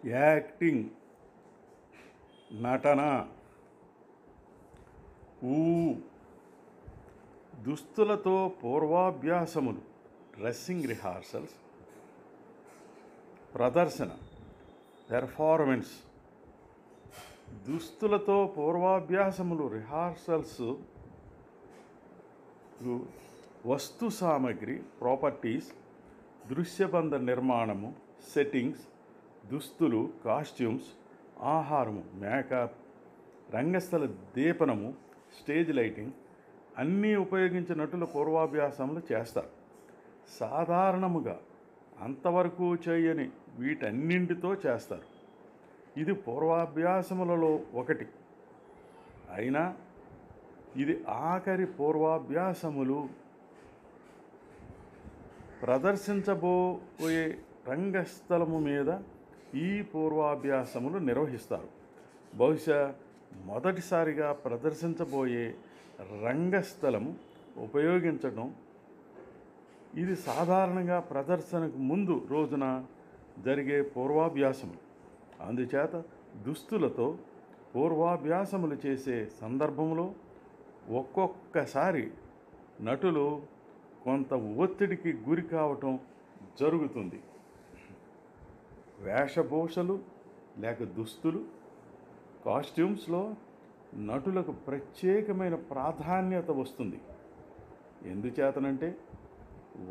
Acting, నటన, ఊ దుస్తులతో పూర్వాభ్యాసములు, dressing rehearsals, ప్రదర్శన, పెర్ఫార్మెన్స్. దుస్తులతో పూర్వాభ్యాసములు, రిహార్సల్స్, వస్తు సామగ్రి, ప్రాపర్టీస్, దృశ్యబంధ నిర్మాణము, సెట్టింగ్స్, దుస్తులు, కాస్ట్యూమ్స్, ఆహారము, మేకప్, రంగస్థల దీపనము, స్టేజ్ లైటింగ్ అన్నీ ఉపయోగించి నటుల పూర్వాభ్యాసములు చేస్తారు. సాధారణముగా అంతవరకు చేయని వీటన్నింటితో చేస్తారు. ఇది పూర్వాభ్యాసములలో ఒకటి అయినా ఇది ఆఖరి పూర్వాభ్యాసములు. ప్రదర్శించబోయే రంగస్థలము మీద ఈ పూర్వాభ్యాసములు నిర్వహిస్తారు. బహుశా మొదటిసారిగా ప్రదర్శించబోయే రంగస్థలము ఉపయోగించడం ఇది సాధారణంగా ప్రదర్శనకు ముందు రోజున జరిగే పూర్వాభ్యాసములు. అందుచేత దుస్తులతో పూర్వాభ్యాసములు చేసే సందర్భంలో ఒక్కొక్కసారి నటులు కొంత ఒత్తిడికి గురి కావటం జరుగుతుంది. వేషభూషలు లేక దుస్తులు, కాస్ట్యూమ్స్లో నటులకు ప్రత్యేకమైన ప్రాధాన్యత వస్తుంది. ఎందుచేతనంటే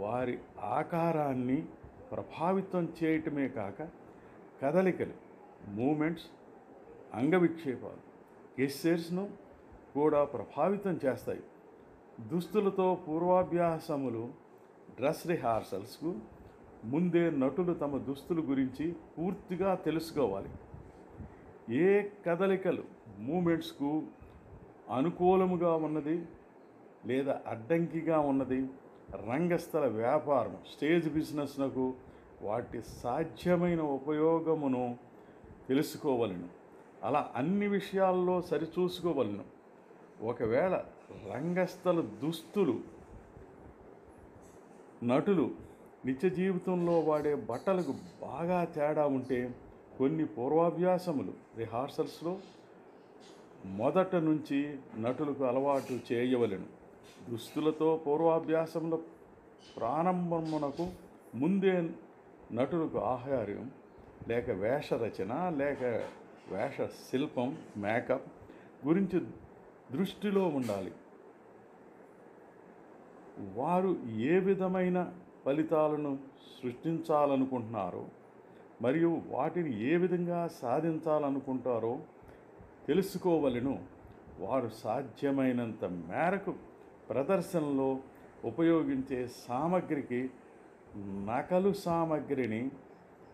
వారి ఆకారాన్ని ప్రభావితం చేయటమే కాక కదలికలు, మూమెంట్స్, అంగవిక్షేపాలు, గెస్చర్స్ను కూడా ప్రభావితం చేస్తాయి. దుస్తులతో పూర్వాభ్యాసములు, డ్రెస్ రిహార్సల్స్కు ముందే నటులు తమ దుస్తుల గురించి పూర్తిగా తెలుసుకోవాలి. ఏ కదలికలు, మూమెంట్స్కు అనుకూలముగా ఉన్నది లేదా అడ్డంకిగా ఉన్నది, రంగస్థల వ్యాపారం, స్టేజ్ బిజినెస్నకు వాటి సాధ్యమైన ఉపయోగమును తెలుసుకోవలను. అలా అన్ని విషయాల్లో సరిచూసుకోవలను. ఒకవేళ రంగస్థల దుస్తులు నటులు నిత్య జీవితంలో వాడే బట్టలకు బాగా తేడా ఉంటే కొన్ని పూర్వాభ్యాసములు, రిహార్సల్స్లో మొదట నుంచి నటులకు అలవాటు చేయవలెను. దుస్తులతో పూర్వాభ్యాసముల ప్రారంభమునకు ముందే నటులకు ఆహార్యం లేక వేషరచన లేక వేష శిల్పం, మేకప్ గురించి దృష్టిలో ఉండాలి. వారు ఏ విధమైన ఫలితాలను సృష్టించాలనుకుంటున్నారో మరియు వాటిని ఏ విధంగా సాధించాలనుకుంటారో తెలుసుకోవలెను. వారు సాధ్యమైనంత మేరకు ప్రదర్శనలో ఉపయోగించే సామగ్రికి నకలు సామగ్రిని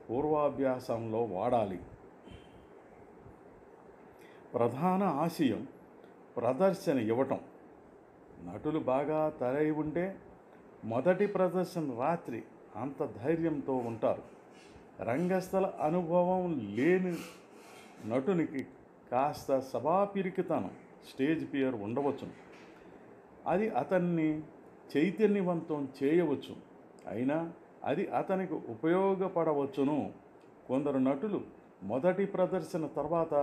పూర్వాభ్యాసంలో వాడాలి. ప్రధాన ఆశయం ప్రదర్శన ఇవ్వటం. నటులు బాగా తరలి ఉంటే మొదటి ప్రదర్శన రాత్రి అంత ధైర్యంతో ఉంటారు. రంగస్థల అనుభవం లేని నటునికి కాస్త సభాపిరికితనం, స్టేజ్ ఫియర్ ఉండవచ్చును. అది అతన్ని చైతన్యవంతం చేయవచ్చు, అయినా అది అతనికి ఉపయోగపడవచ్చును. కొందరు నటులు మొదటి ప్రదర్శన తర్వాత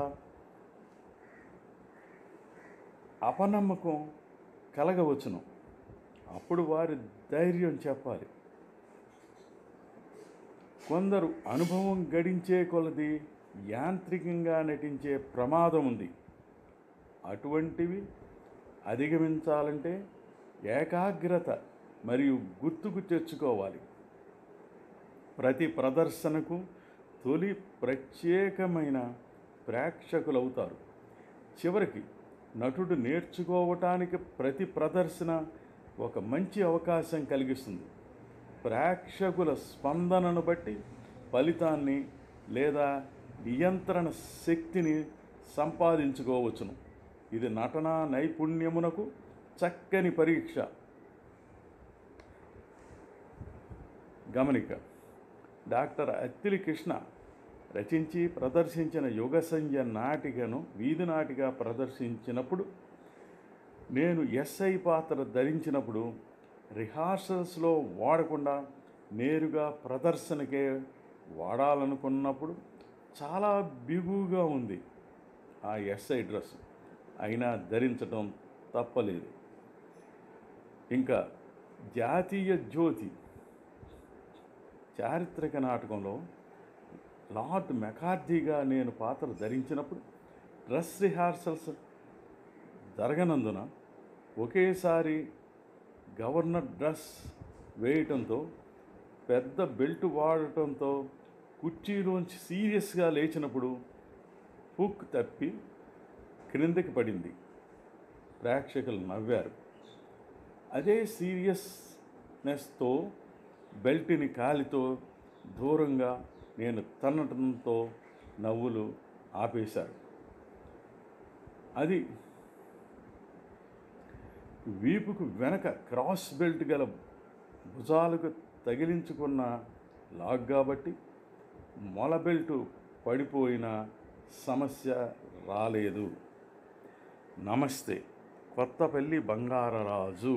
అపనమ్మకం కలగవచ్చును. అప్పుడు వారి ధైర్యం చెప్పాలి. కొందరు అనుభవం గడించే కొలది యాంత్రికంగా నటించే ప్రమాదం ఉంది. అటువంటివి అధిగమించాలంటే ఏకాగ్రత మరియు గుర్తుకు తెచ్చుకోవాలి. ప్రతి ప్రదర్శనకు తొలి ప్రత్యేకమైన ప్రేక్షకులవుతారు. చివరికి నటుడు నేర్చుకోవటానికి ప్రతి ప్రదర్శన ఒక మంచి అవకాశం కలిగిస్తుంది. ప్రేక్షకుల స్పందనను బట్టి ఫలితాన్ని లేదా నియంత్రణ శక్తిని సంపాదించుకోవచ్చును. ఇది నటనా నైపుణ్యమునకు చక్కని పరీక్ష. గమనిక: డాక్టర్ అత్తిలి కృష్ణ రచించి ప్రదర్శించిన యుగ సంధ్య నాటికను వీధి నాటిగా ప్రదర్శించినప్పుడు నేను ఎస్ఐ పాత్ర ధరించినప్పుడు రిహార్సల్స్లో వాడకుండా నేరుగా ప్రదర్శనకే వాడాలనుకున్నప్పుడు చాలా బిగువుగా ఉంది ఆ ఎస్ఐ డ్రెస్, అయినా ధరించడం తప్పలేదు. ఇంకా జాతీయ జ్యోతి చారిత్రక నాటకంలో లార్డ్ మెకార్తీగా నేను పాత్ర ధరించినప్పుడు డ్రెస్ రిహార్సల్స్ జరగనందున ఒకేసారి గవర్నర్ డ్రెస్ వేయటంతో, పెద్ద బెల్ట్ వాడటంతో కుర్చీలోంచి సీరియస్గా లేచినప్పుడు హుక్ తప్పి క్రిందకి పడింది. ప్రేక్షకులు నవ్వారు. అదే సీరియస్నెస్తో బెల్ట్ని కాలితో దూరంగా నేను తన్నటంతో నవ్వులు ఆపేశారు. అది వీపుకు వెనక క్రాస్ బెల్ట్ గల భుజాలకు తగిలించుకున్న లాగ్ కాబట్టి మొల బెల్టు పడిపోయిన సమస్య రాలేదు. నమస్తే. కొత్తపల్లి బంగారరాజు.